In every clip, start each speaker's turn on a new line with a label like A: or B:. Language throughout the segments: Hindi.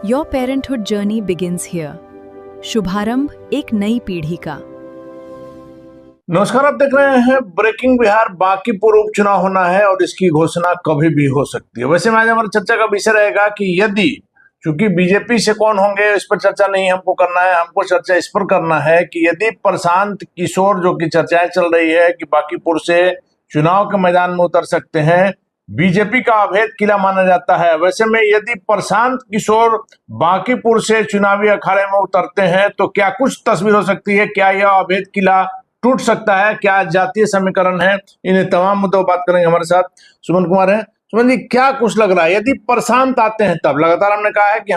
A: Your parenthood journey begins here. शुभारंभ एक नई पीढ़ी का।
B: नमस्कार, आप देख रहे हैं ब्रेकिंग बिहार। बांकीपुर उपचुनाव होना है और इसकी घोषणा कभी भी हो सकती है। वैसे में आज हमारी चर्चा का विषय रहेगा कि यदि, चूंकि बीजेपी से कौन होंगे इस पर चर्चा नहीं हमको करना है, हमको चर्चा इस पर करना है कि यदि प्रशांत किशोर, जो कि चर्चाएं चल रही है कि बांकीपुर से चुनाव के मैदान में उतर सकते हैं, बीजेपी का अभेद किला माना जाता है। वैसे में यदि प्रशांत किशोर बांकीपुर से चुनावी अखाड़े में उतरते हैं तो क्या कुछ तस्वीर हो सकती है? क्या यह अभेद किला टूट सकता है? क्या जातीय समीकरण है? इन्हें तमाम मुद्दों पर बात करेंगे। हमारे साथ सुमन कुमार हैं। सुमन जी, क्या कुछ लग रहा है यदि प्रशांत आते हैं तब? लगातार हमने कहा है कि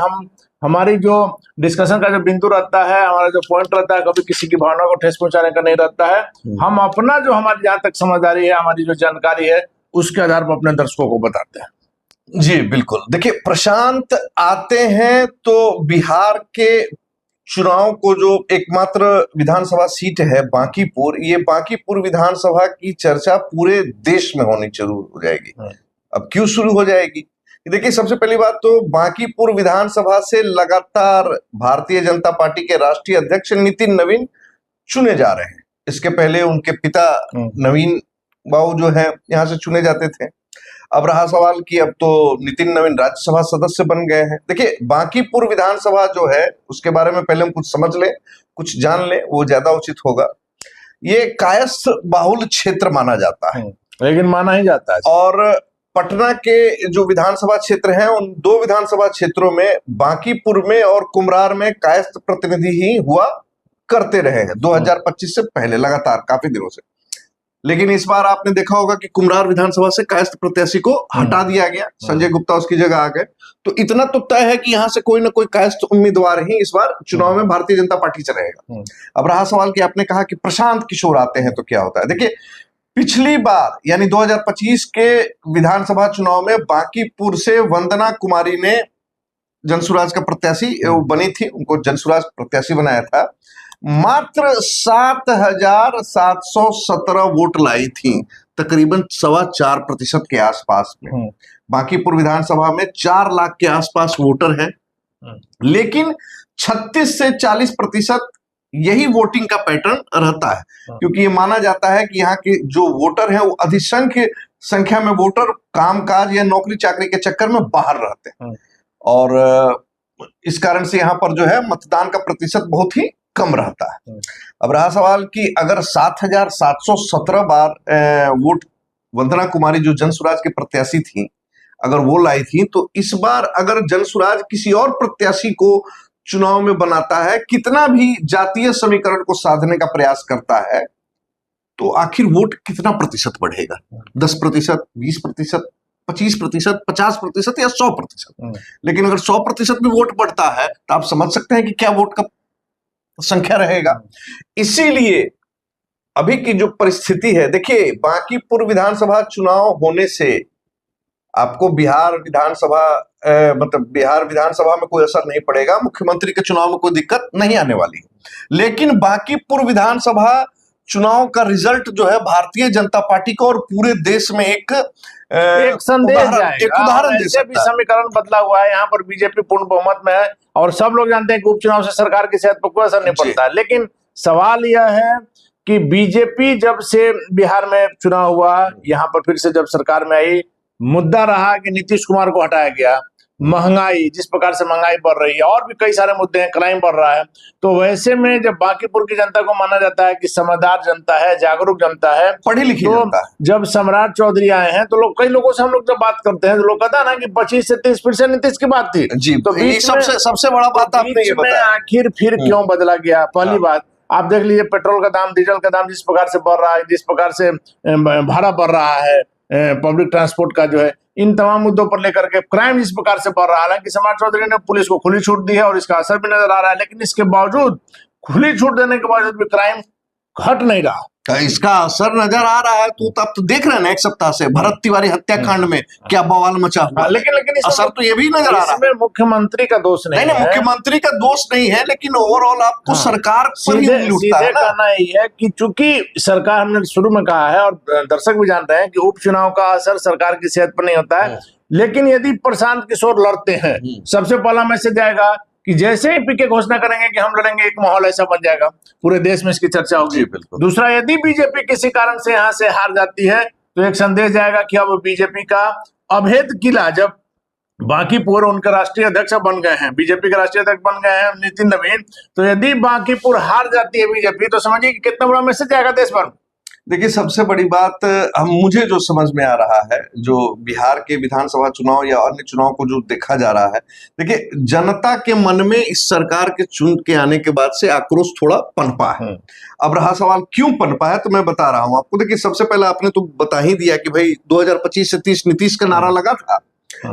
B: हमारी जो डिस्कशन का जो बिंदु रहता है, हमारा जो पॉइंट रहता है, कभी किसी की भावना को ठेस पहुंचाने का नहीं रहता है। हम अपना जो हमारी जहां तक समझदारी है, हमारी जो जानकारी है, उसके आधार पर अपने दर्शकों को बताते हैं।
C: जी बिल्कुल। देखिए, प्रशांत आते हैं तो बिहार के चुनाव को जो एकमात्र विधानसभा सीट है बांकीपुर, ये बांकीपुर विधानसभा की चर्चा पूरे देश में होनी शुरू हो जाएगी। अब क्यों शुरू हो जाएगी? देखिए, सबसे पहली बात तो बांकीपुर विधानसभा से लगातार भारतीय जनता पार्टी के राष्ट्रीय अध्यक्ष नितिन नवीन चुने जा रहे हैं। इसके पहले उनके पिता नवीन बाबू जो है यहाँ से चुने जाते थे। अब रहा सवाल कि अब तो नितिन नवीन राज्यसभा सदस्य बन गए हैं। देखिए, बांकीपुर विधानसभा जो है उसके बारे में पहले हम कुछ समझ लें, कुछ जान लें, वो ज्यादा उचित होगा। ये कायस्थ बाहुल क्षेत्र माना जाता है,
B: लेकिन माना ही जाता है।
C: और पटना के जो विधानसभा क्षेत्र हैं, उन दो विधानसभा क्षेत्रों में बांकीपुर में और कुम्हरार में कायस्थ प्रतिनिधि ही हुआ करते रहे हैं 2025 से पहले, लगातार काफी दिनों से। लेकिन इस बार आपने देखा होगा कि कुम्हरार विधानसभा से कायस्थ प्रत्याशी को हटा दिया गया, संजय गुप्ता उसकी जगह आ गए। तो इतना तो तय है कि यहाँ से कोई ना कोई कायस्थ उम्मीदवार ही इस बार चुनाव में भारतीय जनता पार्टी से रहेगा। अब रहा सवाल कि आपने कहा कि प्रशांत किशोर आते हैं तो क्या होता है। देखिए, पिछली बार यानी 2025 के विधानसभा चुनाव में बांकीपुर से वंदना कुमारी ने जनसुराज का प्रत्याशी बनी थी, उनको जनसुराज प्रत्याशी बनाया था। मात्र 7,717 वोट लाई थी, तकरीबन 4.25% के आसपास में। बांकीपुर विधानसभा में 4 लाख के आसपास वोटर हैं, लेकिन 36 से 40% यही वोटिंग का पैटर्न रहता है, क्योंकि ये माना जाता है कि यहाँ के जो वोटर हैं वो अधिसंख्य संख्या में वोटर कामकाज या नौकरी चाकरी के चक्कर में बाहर रहते हैं, और इस कारण से यहाँ पर जो है मतदान का प्रतिशत बहुत ही कम रहता है। अब रहा सवाल कि अगर 7,717 बार वोट वंदना कुमारी जो जनसुराज के प्रत्याशी थी, अगर वो लाई थी, तो इस बार अगर जनसुराज किसी और प्रत्याशी को चुनाव में बनाता है, कितना भी जातीय समीकरण को साधने का प्रयास करता है, तो आखिर वोट कितना प्रतिशत बढ़ेगा? 10%, 20%, 25%, 50% या 100%? लेकिन अगर 100% भी वोट बढ़ता है तो आप समझ सकते हैं कि क्या वोट का संख्या रहेगा। इसीलिए अभी की जो परिस्थिति है, देखिए, बांकीपुर विधानसभा चुनाव होने से आपको बिहार विधानसभा में कोई असर नहीं पड़ेगा, मुख्यमंत्री के चुनाव में कोई दिक्कत नहीं आने वाली है। लेकिन बांकीपुर विधानसभा चुनाव का रिजल्ट जो है भारतीय जनता पार्टी को और पूरे देश में एक
B: संदेश
C: एक उदाहरण दे सकता है।
B: समीकरण बदला हुआ है, यहाँ पर बीजेपी पूर्ण बहुमत में है और सब लोग जानते हैं कि उपचुनाव से सरकार की सेहत पर कोई असर नहीं पड़ता है। लेकिन सवाल यह है कि बीजेपी जब से बिहार में चुनाव हुआ, यहाँ पर फिर से जब सरकार में आई, मुद्दा रहा कि नीतीश कुमार को हटाया गया। महंगाई, जिस प्रकार से महंगाई बढ़ रही है, और भी कई सारे मुद्दे हैं, क्राइम बढ़ रहा है। तो वैसे में जब बांकीपुर की जनता को माना जाता है कि समझदार जनता है, जागरूक जनता है,
C: पढ़ी लिखी जनता है,
B: जब सम्राट चौधरी आए हैं तो कई लोगों से हम लोग जब बात करते हैं तो लोग कहता है ना कि 25 से 30% नीतीश की बात थी।
C: जी, तो सबसे बड़ा बात आपने ये बताया।
B: आखिर फिर क्यों बदला गया? पहली बात आप देख लीजिए, पेट्रोल का दाम, डीजल का दाम जिस प्रकार से बढ़ रहा है, जिस प्रकार से भाड़ा बढ़ रहा है, पब्लिक ट्रांसपोर्ट का जो है, इन तमाम मुद्दों पर लेकर के क्राइम जिस प्रकार से बढ़ रहा है। हालांकि सम्राट चौधरी ने पुलिस को खुली छूट दी है और इसका असर भी नजर आ रहा है, लेकिन इसके बावजूद, खुली छूट देने के बावजूद भी क्राइम घट नहीं रहा।
C: इसका असर नजर आ रहा है। तो आप तो देख रहे हैं ना, एक सप्ताह से भरत तिवारी हत्याकांड में क्या बवाल मचा हुआ।
B: लेकिन
C: असर तो ये भी नजर आ रहा है।
B: मुख्यमंत्री का दोष नहीं है।
C: मुख्यमंत्री का दोष नहीं है, लेकिन ओवरऑल आपको सरकार पर ही उंगली उठता है ना।
B: कहना यही है कि चूंकि सरकार, हमने शुरू में कहा है और दर्शक भी जानते हैं कि उपचुनाव का असर सरकार की सेहत पर नहीं होता है, लेकिन यदि प्रशांत किशोर लड़ते हैं, सबसे पहला मैसेज आएगा कि जैसे ही पीके घोषणा करेंगे कि हम लड़ेंगे, एक माहौल ऐसा बन जाएगा, पूरे देश में इसकी चर्चा होगी। दूसरा, यदि बीजेपी किसी कारण से यहाँ से हार जाती है तो एक संदेश जाएगा कि अब बीजेपी का अभेद किला, जब बांकीपुर उनके राष्ट्रीय अध्यक्ष बन गए हैं, बीजेपी के राष्ट्रीय अध्यक्ष बन गए हैं नितिन नवीन, तो यदि बांकीपुर हार जाती है बीजेपी तो समझिए कि कितना बड़ा मैसेज आएगा देश भर में।
C: देखिए, सबसे बड़ी बात मुझे जो समझ में आ रहा है, जो बिहार के विधानसभा चुनाव या अन्य चुनाव को जो देखा जा रहा है, देखिए जनता के मन में इस सरकार के चुन के आने के बाद से आक्रोश थोड़ा पनपा है। अब रहा सवाल क्यों पनपा है, तो मैं बता रहा हूं आपको। देखिए, सबसे पहले आपने तो बता ही दिया कि भाई 2025 से 30 नीतीश का नारा लगा था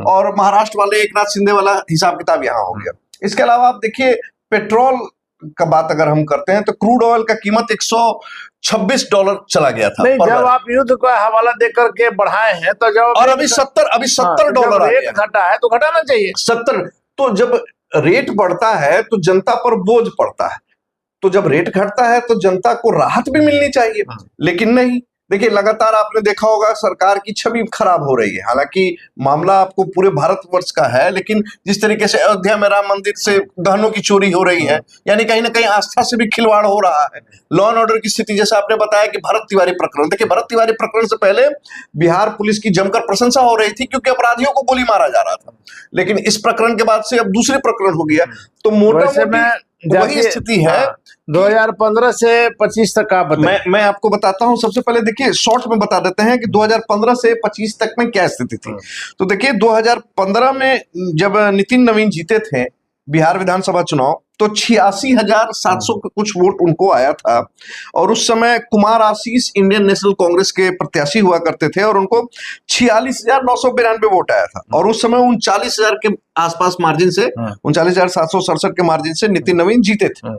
C: और महाराष्ट्र वाले एकनाथ शिंदे वाला हिसाब किताब यहाँ हो गया। इसके अलावा आप देखिए, पेट्रोल का बात अगर हम करते हैं तो क्रूड ऑयल का कीमत $126 चला गया था।
B: नहीं, जब आप युद्ध का हवाला देकर के बढ़ाए हैं तो जब
C: और अभी $70
B: रेट घटा है तो घटाना चाहिए।
C: 70, तो जब रेट बढ़ता है तो जनता पर बोझ पड़ता है, तो जब रेट घटता है तो जनता को राहत भी मिलनी चाहिए, लेकिन नहीं। देखिए, लगातार आपने देखा होगा सरकार की छवि खराब हो रही है। हालांकि मामला आपको पूरे भारतवर्ष का है, लेकिन जिस तरीके से अयोध्या में राम मंदिर से गहनों की चोरी हो रही है, यानी कहीं ना कहीं आस्था से भी खिलवाड़ हो रहा है। लॉ एंड ऑर्डर की स्थिति, जैसे आपने बताया कि भरत तिवारी प्रकरण, देखिए भरत तिवारी प्रकरण से पहले बिहार पुलिस की जमकर प्रशंसा हो रही थी क्योंकि अपराधियों को गोली मारा जा रहा था, लेकिन इस प्रकरण के बाद से अब दूसरे प्रकरण हो गया। तो मोटा वही स्थिति है।
B: 2015 से 25 तक का
C: मैं आपको बताता हूं। सबसे पहले देखिए, शॉर्ट में बता देते हैं कि 2015 से 25 तक में क्या स्थिति थी। तो देखिए, 2015 में जब नितिन नवीन जीते थे बिहार विधानसभा चुनाव, तो 86,700 कुछ वोट उनको आया था। और उस समय कुमार आशीष इंडियन नेशनल कांग्रेस के प्रत्याशी हुआ करते थे और उनको 46,992 वोट आया था। और उस समय 39,000 के आसपास मार्जिन से, 39,767 के मार्जिन से नितिन नवीन जीते थे।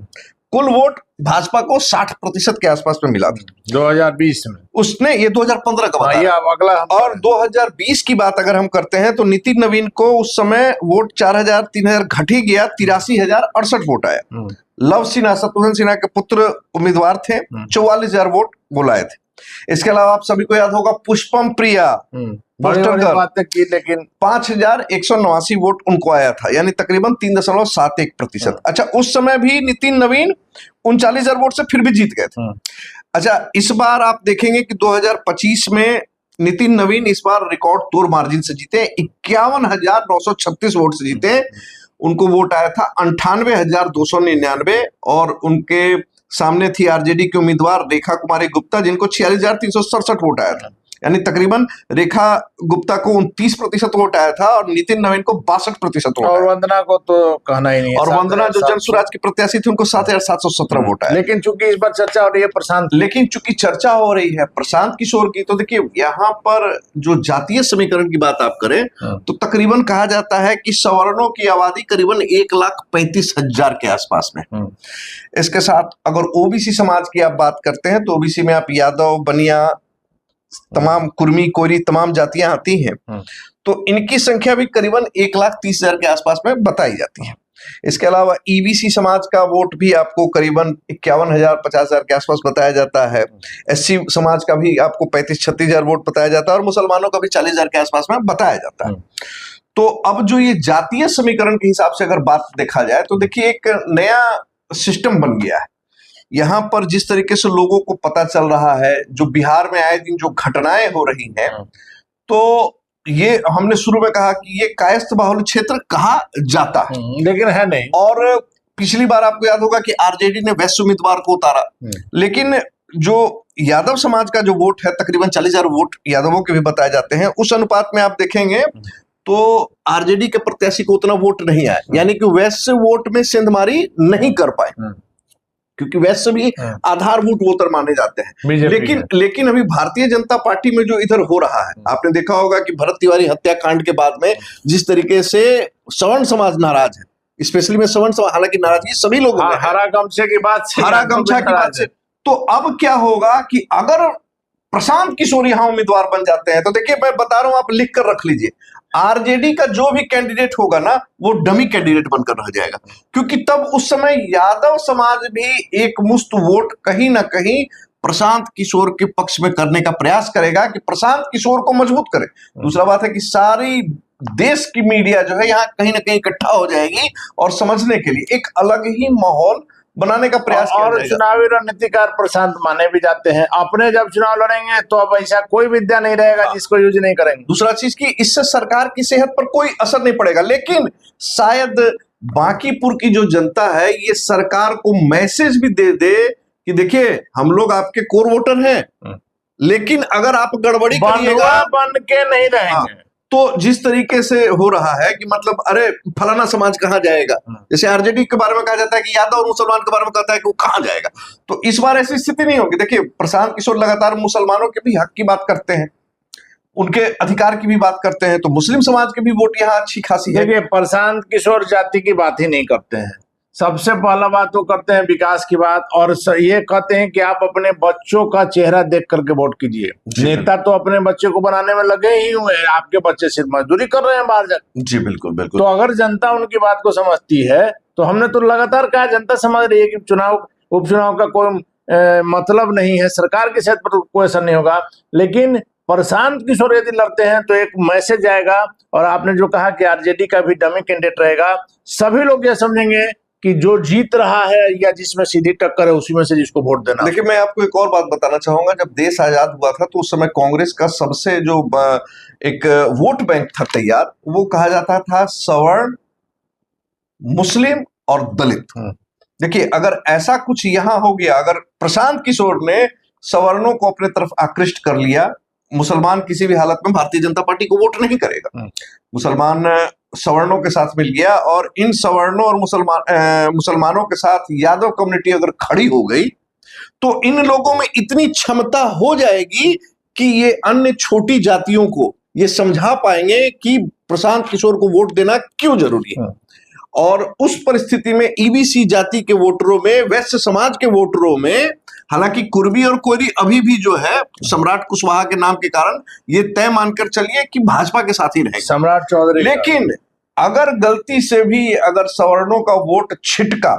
C: कुल वोट भाजपा को 60% के आसपास में मिला था
B: 2020 में।
C: उसने, ये 2015 का बताया।
B: अगला
C: और 2020 की बात अगर हम करते हैं तो नितिन नवीन को उस समय वोट 4,000 3,000 घट ही गया, 83,068 वोट आया। लव सिन्हा, शत्रुघ्न सिन्हा के पुत्र उम्मीदवार थे, 44,000 वोट वो लाए थे। इसके अलावा आप सभी को याद होगा पुष्पम प्रिया,
B: बातें की, लेकिन
C: 5,189 वोट उनको आया था, यानी तकरीबन 3.71%। अच्छा, उस समय भी नितिन नवीन 39,000 वोट से फिर भी जीत गए थे। अच्छा, इस बार आप देखेंगे कि 2025 में नितिन नवीन इस बार रिकॉर्ड तोड़ मार्जिन से जीते, 51,936 वोट से जीते। उनको वोट आया था 98,299 और उनके सामने थी आरजेडी के उम्मीदवार रेखा कुमारी गुप्ता, जिनको 46,367 वोट आया था, यानी तकरीबन रेखा गुप्ता को 29% वोट आया था और नितिन नवीन को 62% वोट।
B: और वंदना को तो कहना ही नहीं है।
C: और वंदना जो जन स्वराज की प्रत्याशी थी, उनको 7,717 वोट आया।
B: लेकिन चूंकि इस बार चर्चा हो रही है
C: चर्चा हो रही है प्रशांत किशोर की, तो देखिए यहाँ पर जो जातीय समीकरण की बात आप करें तो तकरीबन कहा जाता है कि सवर्णों की आबादी करीबन 1,35,000 के आसपास में। इसके साथ अगर ओबीसी समाज की आप बात करते हैं तो ओबीसी में आप यादव, बनिया, तमाम कुर्मी, कोरी, तमाम जातियां आती हैं, तो इनकी संख्या भी करीबन 1,30,000 के आसपास में बताई जाती है। इसके अलावा ईबीसी समाज का वोट भी आपको करीबन 51,000 50,000 के आसपास बताया जाता है। एससी समाज का भी आपको 35-36,000 वोट बताया जाता है और मुसलमानों का भी 40,000 के आसपास में बताया जाता है। तो अब जो ये जातीय समीकरण के हिसाब से अगर बात देखा जाए तो देखिए एक नया सिस्टम बन गया है। यहाँ पर जिस तरीके से लोगों को पता चल रहा है, जो बिहार में आए दिन जो घटनाएं हो रही हैं, तो ये हमने शुरू में कहा कि ये कायस्थ बाहुल क्षेत्र कहा जाता है,
B: लेकिन है नहीं।
C: और पिछली बार आपको याद होगा कि आरजेडी ने वैश्य उम्मीदवार को उतारा, लेकिन जो यादव समाज का जो वोट है तकरीबन 40,000 वोट यादवों के भी बताए जाते हैं। उस अनुपात में आप देखेंगे तो आरजेडी के प्रत्याशी को उतना वोट नहीं आया, यानी कि वैश्य वोट में सेंधमारी नहीं कर पाए, क्योंकि वैसे भी आधारभूत वोटर माने जाते हैं। लेकिन अभी भारतीय जनता पार्टी में जो इधर हो रहा है, आपने देखा होगा कि भरत तिवारी हत्याकांड के बाद में जिस तरीके से सवर्ण समाज नाराज है, स्पेशली में सवर्ण समाज, हालांकि नाराजगी सभी लोगों में,
B: हरा गमछे की बात से,
C: तो अब क्या होगा कि अगर प्रशांत किशोर यहाँ उम्मीदवार बन जाते हैं तो देखिए मैं बता रहा हूं, आप लिख कर रख लीजिए, आरजेडी का जो भी कैंडिडेट होगा ना वो डमी कैंडिडेट बनकर रह जाएगा, क्योंकि तब उस समय यादव समाज भी एक मुश्त वोट कहीं ना कहीं प्रशांत किशोर के पक्ष में करने का प्रयास करेगा कि प्रशांत किशोर को मजबूत करे। दूसरा बात है कि सारी देश की मीडिया जो है यहाँ कहीं ना कहीं इकट्ठा हो जाएगी और समझने के लिए एक अलग ही माहौल बनाने का प्रयास किया
B: और
C: जाएगा।
B: चुनावी रणनीतिकार प्रशांत माने भी जाते हैं, अपने जब चुनाव लड़ेंगे तो अब ऐसा कोई विद्या नहीं रहेगा जिसको यूज नहीं करेंगे।
C: दूसरा चीज कि इससे सरकार की सेहत पर कोई असर नहीं पड़ेगा, लेकिन शायद बांकीपुर की जो जनता है ये सरकार को मैसेज भी दे दे कि देखिए हम लोग आपके कोर वोटर हैं, लेकिन अगर आप गड़बड़ी करिएगा
B: बन के नहीं रहेंगे।
C: तो जिस तरीके से हो रहा है कि मतलब अरे फलाना समाज कहां जाएगा, जैसे आरजेडी के बारे में कहा जाता है कि यादव और मुसलमान के बारे में कहता है कि वो कहां जाएगा, तो इस बार ऐसी स्थिति नहीं होगी। देखिए प्रशांत किशोर लगातार मुसलमानों के भी हक की बात करते हैं, उनके अधिकार की भी बात करते हैं, तो मुस्लिम समाज के भी वोट यहाँ अच्छी खासी है।
B: देखिए प्रशांत किशोर जाति की बात ही नहीं करते हैं, सबसे पहला बात तो करते हैं विकास की बात, और ये कहते हैं कि आप अपने बच्चों का चेहरा देख करके वोट कीजिए। नेता तो अपने बच्चे को बनाने में लगे ही हुए हैं, आपके बच्चे सिर्फ मजदूरी कर रहे हैं बाहर जाकर।
C: जी बिल्कुल बिल्कुल।
B: तो अगर जनता उनकी बात को समझती है तो हमने तो लगातार कहा जनता समझ रही है कि चुनाव उपचुनाव का कोई मतलब नहीं है, सरकार की सेहत पर कोई असर नहीं होगा। लेकिन प्रशांत किशोर यदि लड़ते हैं तो एक मैसेज आएगा, और आपने जो कहा कि आरजेडी का भी डमी कैंडिडेट रहेगा, सभी लोग यह समझेंगे कि जो जीत रहा है या जिसमें सीधी टक्कर है उसी में से जिसको वोट देना।
C: देखिए मैं आपको एक और बात बताना चाहूंगा, जब देश आजाद हुआ था तो उस समय कांग्रेस का सबसे जो एक वोट बैंक था तैयार, वो कहा जाता था सवर्ण, मुस्लिम और दलित। देखिए अगर ऐसा कुछ यहां हो गया, अगर प्रशांत किशोर ने सवर्णों को अपने तरफ आकृष्ट कर लिया, मुसलमान किसी भी हालत में भारतीय जनता पार्टी को वोट नहीं करेगा, मुसलमान सवर्णों के साथ मिल गया, और इन सवर्णों और मुसलमानों के साथ यादव कम्युनिटी अगर खड़ी हो गई तो इन लोगों में इतनी क्षमता हो जाएगी कि ये अन्य छोटी जातियों को ये समझा पाएंगे कि प्रशांत किशोर को वोट देना क्यों जरूरी है। और उस परिस्थिति में ईबीसी जाति के वोटरों में, वैश्य समाज के वोटरों में, हालांकि कुर्मी और कोयरी अभी भी जो है सम्राट कुशवाहा के नाम के कारण ये तय मानकर चलिए कि भाजपा के साथ ही रहेंगे
B: सम्राट चौधरी।
C: लेकिन अगर गलती से भी अगर सवर्णों का वोट छिटका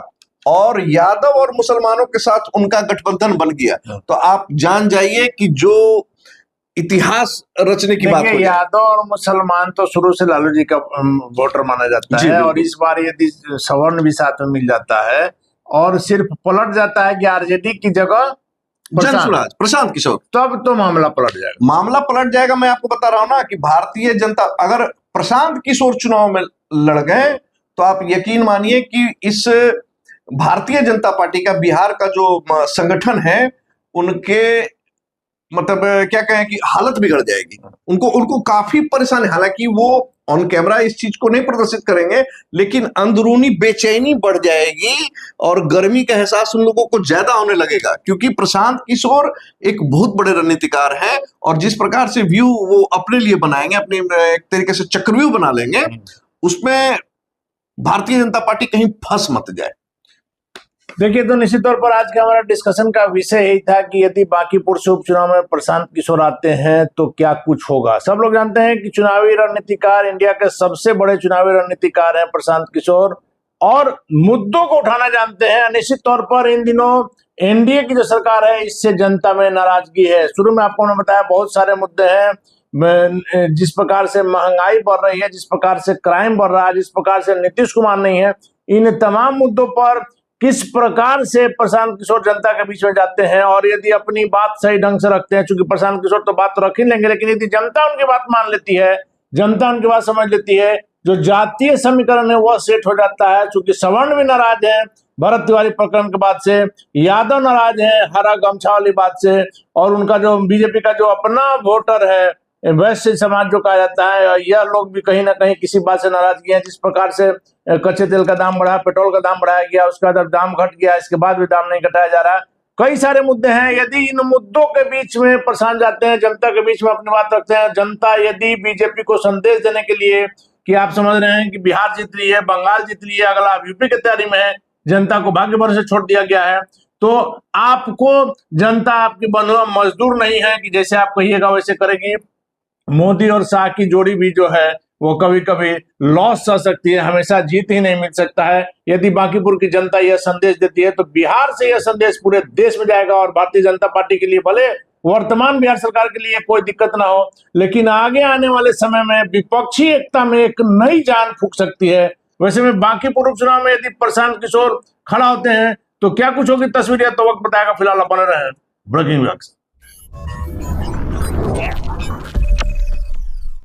C: और यादव और मुसलमानों के साथ उनका गठबंधन बन गया तो आप जान जाइए कि जो इतिहास रचने की बात हो।
B: यादव और मुसलमान तो शुरू से लालू जी का वोटर माना जाता है, और इस बार यदि सवर्ण भी साथ में मिल जाता है और सिर्फ पलट जाता है कि आरजेडी की जगह
C: जनसुराज प्रशांत किशोर,
B: तब तो मामला पलट जाएगा।
C: मामला पलट जाएगा। मैं आपको बता रहा हूं ना कि भारतीय जनता, अगर प्रशांत किशोर चुनाव में लड़ गए तो आप यकीन मानिए कि इस भारतीय जनता पार्टी का बिहार का जो संगठन है उनके मतलब क्या कहें कि हालत बिगड़ जाएगी, उनको काफी परेशानी। हालांकि वो ऑन कैमरा इस चीज को नहीं प्रदर्शित करेंगे, लेकिन अंदरूनी बेचैनी बढ़ जाएगी और गर्मी का एहसास उन लोगों को ज्यादा होने लगेगा, क्योंकि प्रशांत किशोर एक बहुत बड़े रणनीतिकार हैं और जिस प्रकार से व्यू वो अपने लिए बनाएंगे, अपने एक तरीके से चक्रव्यूह बना लेंगे, उसमें भारतीय जनता पार्टी कहीं फंस मत जाए।
B: देखिए तो निश्चित तौर पर आज का हमारा डिस्कशन का विषय यही था कि यदि बांकीपुर से उपचुनाव में प्रशांत किशोर आते हैं तो क्या कुछ होगा। सब लोग जानते हैं कि चुनावी रणनीतिकार, इंडिया के सबसे बड़े चुनावी रणनीतिकार हैं प्रशांत किशोर, और मुद्दों को उठाना जानते हैं। निश्चित तौर पर इन दिनों एनडीए की जो सरकार है इससे जनता में नाराजगी है। शुरू में आपको मैंने बताया बहुत सारे मुद्दे हैं, जिस प्रकार से महंगाई बढ़ रही है, जिस प्रकार से क्राइम बढ़ रहा है, जिस प्रकार से नीतीश कुमार नहीं है, इन तमाम मुद्दों पर किस प्रकार से प्रशांत किशोर जनता के बीच में जाते हैं और यदि अपनी बात सही ढंग से रखते हैं, चूंकि प्रशांत किशोर तो बात तो रख ही लेंगे, लेकिन यदि जनता उनकी बात मान लेती है, जनता उनकी बात समझ लेती है, जो जातीय समीकरण है वह सेट हो जाता है। चूंकि सवर्ण भी नाराज है भरत तिवारी प्रकरण के बाद से, यादव नाराज है हरा गमछा वाली बात से, और उनका जो बीजेपी का जो अपना वोटर है वैश्य समाज जो कहा जाता है, यह लोग भी कहीं ना कहीं किसी बात से नाराजगी है। जिस प्रकार से कच्चे तेल का दाम बढ़ा, पेट्रोल का दाम बढ़ाया गया, उसका जब दाम घट गया, इसके बाद भी दाम नहीं घटाया जा रहा, कई सारे मुद्दे हैं। यदि इन मुद्दों के बीच में प्रशांत जाते हैं, जनता के बीच में अपनी बात रखते हैं, जनता यदि बीजेपी को संदेश देने के लिए कि आप समझ रहे हैं कि बिहार जीत रही है, बंगाल जीत रही है, अगला यूपी की तैयारी में है, जनता को भाग्य भरोसे छोड़ दिया गया है, तो आपको जनता आपकी बंधुआ मजदूर नहीं है कि जैसे आप कहिएगा वैसे करेगी। मोदी और शाह की जोड़ी भी जो है वो कभी कभी लॉस सह सकती है, हमेशा जीत ही नहीं मिल सकता है। यदि बांकीपुर की जनता यह संदेश देती है तो बिहार से यह संदेश पूरे देश में जाएगा और भारतीय जनता पार्टी के लिए भले वर्तमान बिहार सरकार के लिए कोई दिक्कत ना हो, लेकिन आगे आने वाले समय में विपक्षी एकता में एक नई जान फूंक सकती है। वैसे में बांकीपुर उपचुनाव में यदि प्रशांत किशोर खड़ा होते हैं तो क्या कुछ होगी तस्वीर, या तो वक्त बताएगा। फिलहाल बने रहे ब्रेकिंग न्यूज।